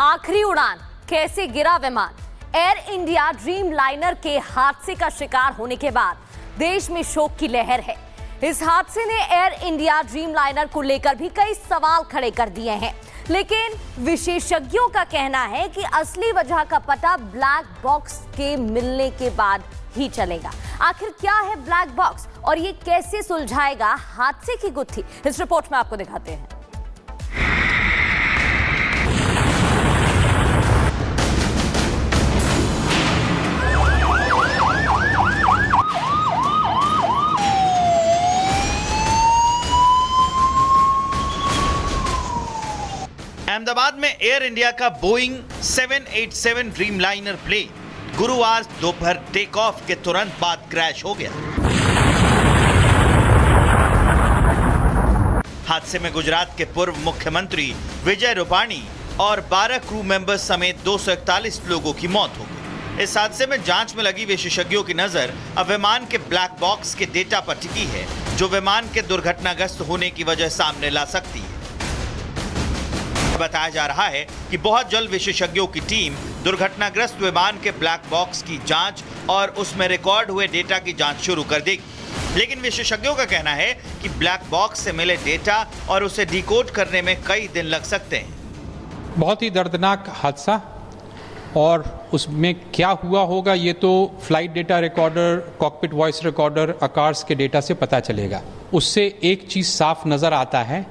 आखिरी उड़ान, कैसे गिरा विमान। एयर इंडिया ड्रीम लाइनर के हादसे का शिकार होने के बाद देश में शोक की लहर है। इस हादसे ने एयर इंडिया ड्रीम लाइनर को लेकर भी कई सवाल खड़े कर दिए हैं, लेकिन विशेषज्ञों का कहना है कि असली वजह का पता ब्लैक बॉक्स के मिलने के बाद ही चलेगा। आखिर क्या है ब्लैक बॉक्स और ये कैसे सुलझाएगा हादसे की गुत्थी, इस रिपोर्ट में आपको दिखाते हैं। अहमदाबाद में एयर इंडिया का बोइंग 787 ड्रीमलाइनर प्लेन गुरुवार दोपहर टेक ऑफ के तुरंत बाद क्रैश हो गया। हादसे में गुजरात के पूर्व मुख्यमंत्री विजय रूपाणी और 12 क्रू मेंबर्स समेत 241 लोगों की मौत हो गई। इस हादसे में जांच में लगी विशेषज्ञों की नजर अब विमान के ब्लैक बॉक्स के डेटा पर टिकी है, जो विमान के दुर्घटनाग्रस्त होने की वजह सामने ला सकती है। बताया जा रहा है कि बहुत जल्द विशेषज्ञों की टीम दुर्घटनाग्रस्त विमान के ब्लैक बॉक्स की जांच और उसमें रिकॉर्ड हुए डेटा की जांच शुरू कर देगी। लेकिन विशेषज्ञों का कहना है कि ब्लैक बॉक्स से मिले डेटा और उसे डिकोड करने में कई दिन लग सकते हैं। बहुत ही दर्दनाक हादसा, और उसमें क्या हुआ होगा ये तो flight data recorder, cockpit voice recorder, ACARS के डेटा से पता चलेगा। उससे एक चीज साफ नजर आता है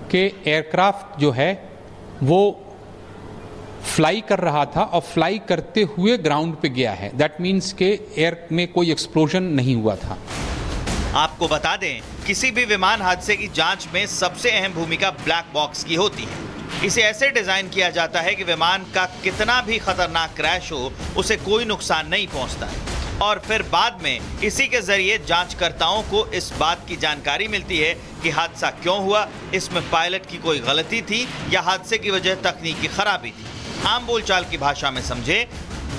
कि एयरक्राफ्ट जो है वो फ्लाई कर रहा था और फ्लाई करते हुए ग्राउंड पे गया है। दैट मीन्स के एयर में कोई एक्सप्लोजन नहीं हुआ था। आपको बता दें, किसी भी विमान हादसे की जांच में सबसे अहम भूमिका ब्लैक बॉक्स की होती है। इसे ऐसे डिजाइन किया जाता है कि विमान का कितना भी खतरनाक क्रैश हो, उसे कोई नुकसान नहीं पहुंचता है, और फिर बाद में इसी के जरिए जांचकर्ताओं को इस बात की जानकारी मिलती है कि हादसा क्यों हुआ, इसमें पायलट की कोई गलती थी या हादसे की वजह तकनीकी खराबी थी। आम बोलचाल की भाषा में समझे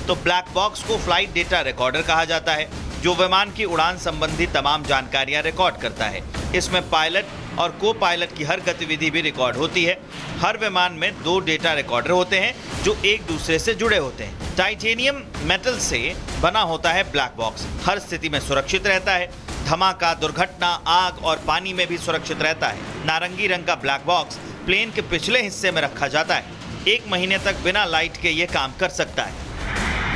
तो ब्लैक बॉक्स को फ्लाइट डेटा रिकॉर्डर कहा जाता है, जो विमान की उड़ान संबंधी तमाम जानकारियां रिकॉर्ड करता है। इसमें पायलट और को पायलट की हर गतिविधि भी रिकॉर्ड होती है। हर विमान में 2 डेटा रिकॉर्डर होते हैं जो एक दूसरे से जुड़े होते हैं। टाइटेनियम मेटल से बना होता है ब्लैक बॉक्स, हर स्थिति में सुरक्षित रहता है। धमाका, दुर्घटना, आग और पानी में भी सुरक्षित रहता है। नारंगी रंग का ब्लैक बॉक्स प्लेन के पिछले हिस्से में रखा जाता है। 1 महीने तक बिना लाइट के ये काम कर सकता है।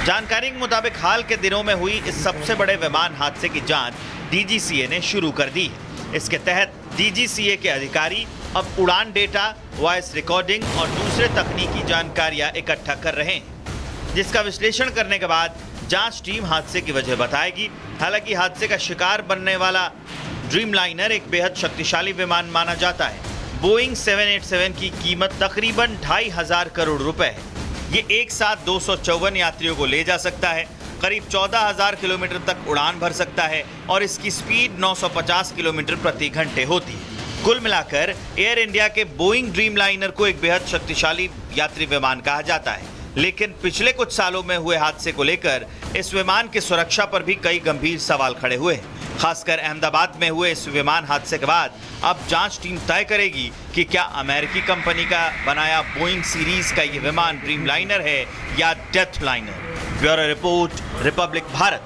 जानकारी के मुताबिक हाल के दिनों में हुई इस सबसे बड़े विमान हादसे की जांच DGCA ने शुरू कर दी है। इसके तहत DGCA के अधिकारी अब उड़ान डेटा, वॉइस रिकॉर्डिंग और दूसरे तकनीकी जानकारियां इकट्ठा कर रहे हैं, जिसका विश्लेषण करने के बाद जांच टीम हादसे की वजह बताएगी। हालांकि हादसे का शिकार बनने वाला ड्रीमलाइनर एक बेहद शक्तिशाली विमान माना जाता है। बोइंग 787 की कीमत तकरीबन 2,500 करोड़ रुपए है। ये एक साथ 254 यात्रियों को ले जा सकता है, करीब 14,000 किलोमीटर तक उड़ान भर सकता है और इसकी स्पीड 950 किलोमीटर प्रति घंटे होती है। कुल मिलाकर एयर इंडिया के बोइंग ड्रीमलाइनर को एक बेहद शक्तिशाली यात्री विमान कहा जाता है, लेकिन पिछले कुछ सालों में हुए हादसे को लेकर इस विमान की सुरक्षा पर भी कई गंभीर सवाल खड़े हुए हैं। खासकर अहमदाबाद में हुए इस विमान हादसे के बाद अब जांच टीम तय करेगी कि क्या अमेरिकी कंपनी का बनाया बोइंग सीरीज का ये विमान ड्रीमलाइनर है या death liner. Bureau report, Republic Bharat.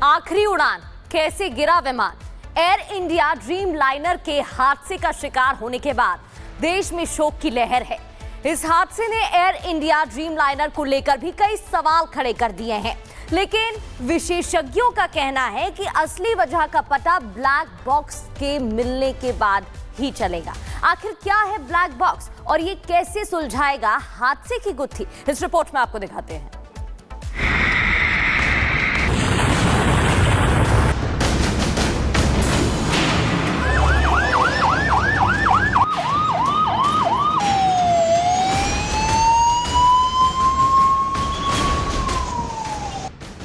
आखिरी उड़ान, कैसे गिरा विमान। एयर इंडिया ड्रीम लाइनर के हादसे का शिकार होने के बाद देश में शोक की लहर है। इस हादसे ने एयर इंडिया ड्रीम लाइनर को लेकर भी कई सवाल खड़े कर दिए हैं, लेकिन विशेषज्ञों का कहना है कि असली वजह का पता ब्लैक बॉक्स के मिलने के बाद ही चलेगा। आखिर क्या है ब्लैक बॉक्स और ये कैसे सुलझाएगा हादसे की गुत्थी, इस रिपोर्ट में आपको दिखाते हैं।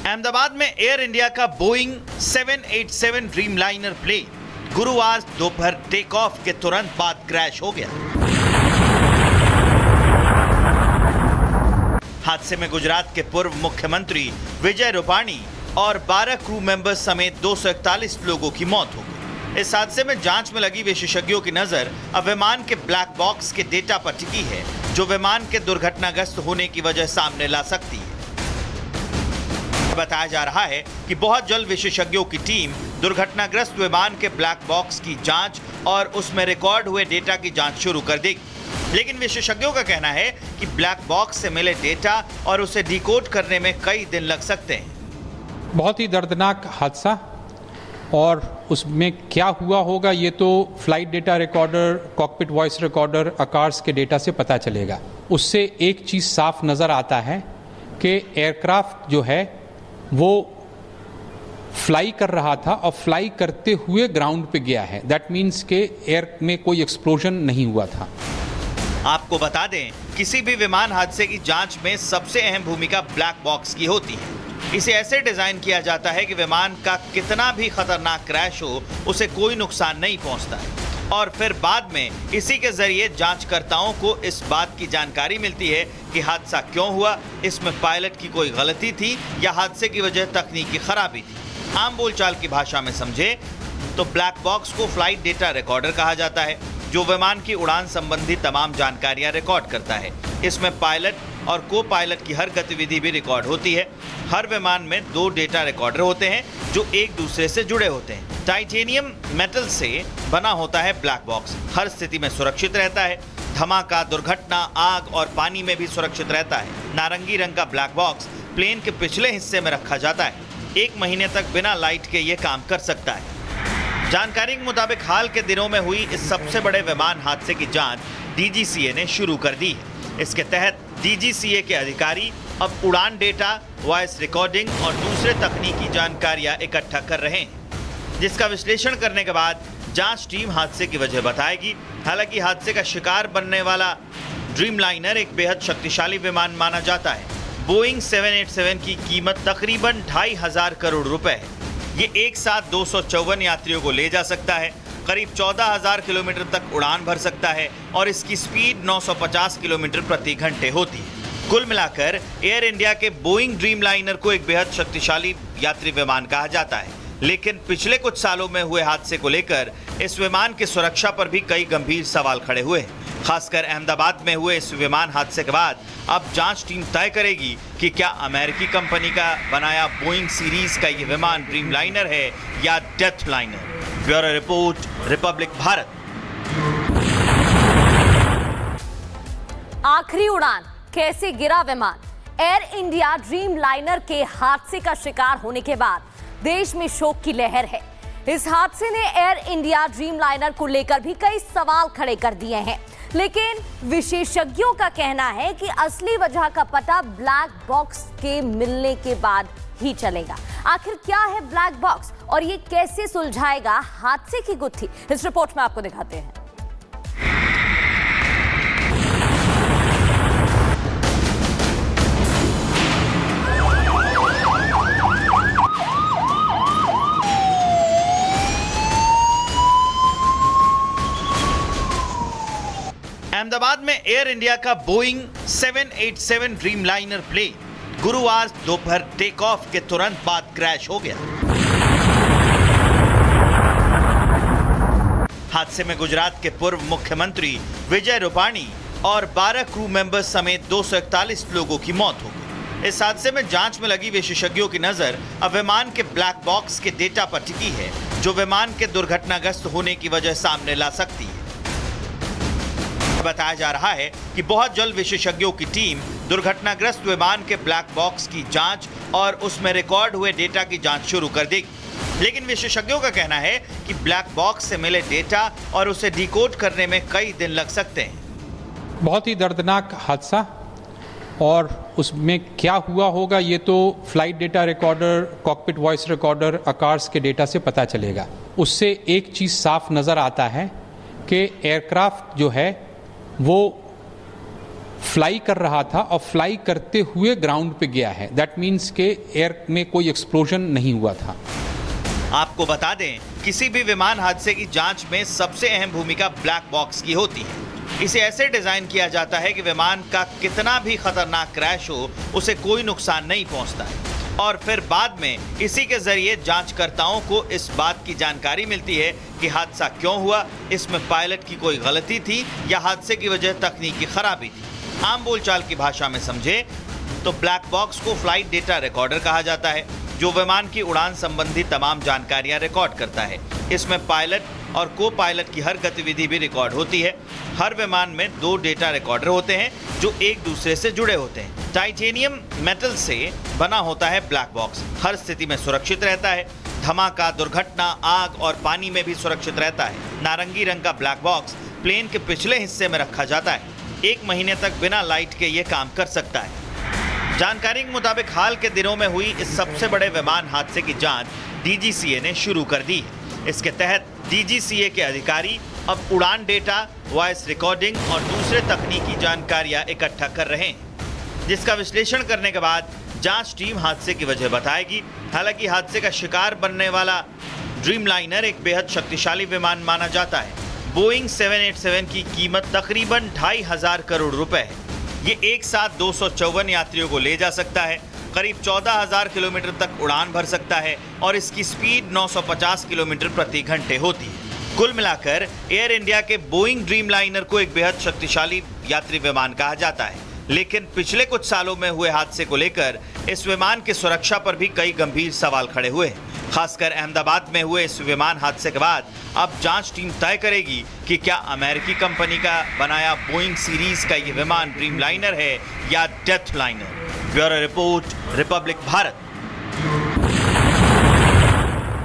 अहमदाबाद में एयर इंडिया का बोइंग 787 ड्रीमलाइनर प्लेन गुरुवार दोपहर टेक ऑफ के तुरंत बाद क्रैश हो गया। हादसे में गुजरात के पूर्व मुख्यमंत्री विजय रूपाणी और 12 क्रू मेंबर्स समेत 241 लोगों की मौत हो गई। इस हादसे में जांच में लगी विशेषज्ञों की नजर अब विमान के ब्लैक बॉक्स के डेटा पर टिकी है, जो विमान के दुर्घटनाग्रस्त होने की वजह सामने ला सकती है। बताया जा रहा है कि बहुत जल्द विशेषज्ञों की टीम दुर्घटनाग्रस्त विमान के ब्लैक बॉक्स की जांच और उसमें रिकॉर्ड हुए डेटा की जांच शुरू कर देगी। लेकिन विशेषज्ञों का कहना है कि ब्लैक बॉक्स से मिले डेटा और उसे डिकोड करने में कई दिन लग सकते हैं। बहुत ही दर्दनाक हादसा, और उसमें क्या हुआ होगा ये तो flight data recorder, cockpit voice recorder, ACARS के डेटा से पता चलेगा। उससे एक चीज़ साफ नज़र आता है कि एयरक्राफ्ट जो है वो फ्लाई कर रहा था और फ्लाई करते हुए ग्राउंड पे गया है। दैट मीन्स के एयर में कोई एक्सप्लोजन नहीं हुआ था। आपको बता दें, किसी भी विमान हादसे की जांच में सबसे अहम भूमिका ब्लैक बॉक्स की होती है। इसे ऐसे डिजाइन किया जाता है कि विमान का कितना भी खतरनाक क्रैश हो, उसे कोई नुकसान नहीं पहुंचता है। और फिर बाद में इसी के जरिए जांचकर्ताओं को इस बात की जानकारी मिलती है कि हादसा क्यों हुआ, इसमें पायलट की कोई गलती थी या हादसे की वजह तकनीकी खराबी थी। आम बोलचाल की भाषा में समझे तो ब्लैक बॉक्स को फ्लाइट डेटा रिकॉर्डर कहा जाता है, जो विमान की उड़ान संबंधी तमाम जानकारियां रिकॉर्ड करता है। इसमें पायलट और को पायलट की हर गतिविधि भी रिकॉर्ड होती है। हर विमान में 2 डेटा रिकॉर्डर होते हैं जो एक दूसरे से जुड़े होते हैं। टाइटेनियम मेटल से बना होता है ब्लैक बॉक्स, हर स्थिति में सुरक्षित रहता है। धमाका, दुर्घटना, आग और पानी में भी सुरक्षित रहता है। नारंगी रंग का ब्लैक बॉक्स प्लेन के पिछले हिस्से में रखा जाता है। 1 महीने तक बिना लाइट के ये काम कर सकता है। जानकारी के मुताबिक हाल के दिनों में हुई इस सबसे बड़े विमान हादसे की जांच DGCA ने शुरू कर दी है। इसके तहत DGCA के अधिकारी अब उड़ान डेटा, वॉइस रिकॉर्डिंग और दूसरे तकनीकी जानकारियां इकट्ठा कर रहे हैं, जिसका विश्लेषण करने के बाद जांच टीम हादसे की वजह बताएगी। हालांकि हादसे का शिकार बनने वाला ड्रीमलाइनर एक बेहद शक्तिशाली विमान माना जाता है। बोइंग 787 की कीमत तकरीबन 2,500 करोड़ रुपए है। ये एक साथ 254 यात्रियों को ले जा सकता है, करीब 14,000 किलोमीटर तक उड़ान भर सकता है और इसकी स्पीड 950 किलोमीटर प्रति घंटे होती है। कुल मिलाकर एयर इंडिया के बोइंग ड्रीमलाइनर को एक बेहद शक्तिशाली यात्री विमान कहा जाता है। लेकिन पिछले कुछ सालों में हुए हादसे को लेकर इस विमान की सुरक्षा पर भी कई गंभीर सवाल खड़े हुए हैं। खासकर अहमदाबाद में हुए इस विमान हादसे के बाद अब जांच टीम तय करेगी कि क्या अमेरिकी कंपनी का बनाया बोइंग सीरीज का ये विमान ड्रीमलाइनर है या death liner. Bureau report, Republic Bharat. आखिरी उड़ान, कैसे गिरा विमान। एयर इंडिया ड्रीमलाइनर के हादसे का शिकार होने के बाद देश में शोक की लहर है। इस हादसे ने एयर इंडिया ड्रीमलाइनर को लेकर भी कई सवाल खड़े कर दिए हैं, लेकिन विशेषज्ञों का कहना है कि असली वजह का पता ब्लैक बॉक्स के मिलने के बाद ही चलेगा। आखिर क्या है ब्लैक बॉक्स और ये कैसे सुलझाएगा हादसे की गुत्थी, इस रिपोर्ट में आपको दिखाते हैं। अहमदाबाद में एयर इंडिया का बोइंग 787 ड्रीमलाइनर प्लेन गुरुवार दोपहर टेक ऑफ के तुरंत बाद क्रैश हो गया। हादसे में गुजरात के पूर्व मुख्यमंत्री विजय रूपाणी और 12 क्रू मेंबर्स समेत 241 लोगों की मौत हो गई। इस हादसे में जांच में लगी विशेषज्ञों की नजर अब विमान के ब्लैक बॉक्स के डेटा पर टिकी है, जो विमान के दुर्घटनाग्रस्त होने की वजह सामने ला सकती है। बताया जा रहा है कि बहुत जल्द विशेषज्ञों की टीम दुर्घटनाग्रस्त विमान के ब्लैक बॉक्स की जांच और उसमें रिकॉर्ड हुए डेटा की जांच शुरू कर देगी। लेकिन विशेषज्ञों का कहना है कि ब्लैक बॉक्स से मिले डेटा और उसे डिकोड करने में कई दिन लग सकते हैं। बहुत ही दर्दनाक हादसा, और उसमें क्या हुआ होगा ये तो flight data recorder, cockpit voice recorder, ACARS के डेटा से पता चलेगा। उससे एक चीज़ साफ नज़र आता है कि एयरक्राफ्ट जो है वो फ्लाई कर रहा था और फ्लाई करते हुए ग्राउंड पे गया है। दैट मीन्स के एयर में कोई एक्सप्लोजन नहीं हुआ था। आपको बता दें, किसी भी विमान हादसे की जांच में सबसे अहम भूमिका ब्लैक बॉक्स की होती है। इसे ऐसे डिजाइन किया जाता है कि विमान का कितना भी खतरनाक क्रैश हो, उसे कोई नुकसान नहीं पहुंचता है। और फिर बाद में इसी के जरिए जांचकर्ताओं को इस बात की जानकारी मिलती है कि हादसा क्यों हुआ, इसमें पायलट की कोई गलती थी या हादसे की वजह तकनीकी खराबी थी। आम बोलचाल की भाषा में समझे तो ब्लैक बॉक्स को फ्लाइट डेटा रिकॉर्डर कहा जाता है, जो विमान की उड़ान संबंधी तमाम जानकारियां रिकॉर्ड करता है। इसमें पायलट और को पायलट की हर गतिविधि भी रिकॉर्ड होती है। हर विमान में 2 डेटा रिकॉर्डर होते हैं जो एक दूसरे से जुड़े होते हैं। टाइटेनियम मेटल से बना होता है ब्लैक बॉक्स, हर स्थिति में सुरक्षित रहता है। धमाका, दुर्घटना, आग और पानी में भी सुरक्षित रहता है। नारंगी रंग का ब्लैक बॉक्स प्लेन के पिछले हिस्से में रखा जाता है। 1 महीने तक बिना लाइट के ये काम कर सकता है। जानकारी के मुताबिक हाल के दिनों में हुई इस सबसे बड़े विमान हादसे की जांच डीजीसीए ने शुरू कर दी है। इसके तहत डीजीसीए के अधिकारी अब उड़ान डेटा, वॉइस रिकॉर्डिंग और दूसरे तकनीकी जानकारियां इकट्ठा कर रहे हैं, जिसका विश्लेषण करने के बाद जांच टीम हादसे की वजह बताएगी। हालांकि हादसे का शिकार बनने वाला ड्रीमलाइनर एक बेहद शक्तिशाली विमान माना जाता है। बोइंग 787 की कीमत तकरीबन 2500 करोड़ रुपए है। ये एक साथ 254 यात्रियों को ले जा सकता है, करीब 14,000 किलोमीटर तक उड़ान भर सकता है और इसकी स्पीड 950 किलोमीटर प्रति घंटे होती है। कुल मिलाकर एयर इंडिया के बोइंग ड्रीमलाइनर को एक बेहद शक्तिशाली यात्री विमान कहा जाता है। लेकिन पिछले कुछ सालों में हुए हादसे को लेकर इस विमान की सुरक्षा पर भी कई गंभीर सवाल खड़े हुए हैं। खासकर अहमदाबाद में हुए इस विमान हादसे के बाद अब जांच टीम तय करेगी कि क्या अमेरिकी कंपनी का बनाया बोइंग सीरीज का ये विमान ड्रीमलाइनर है या death liner. Bureau report, Republic Bharat.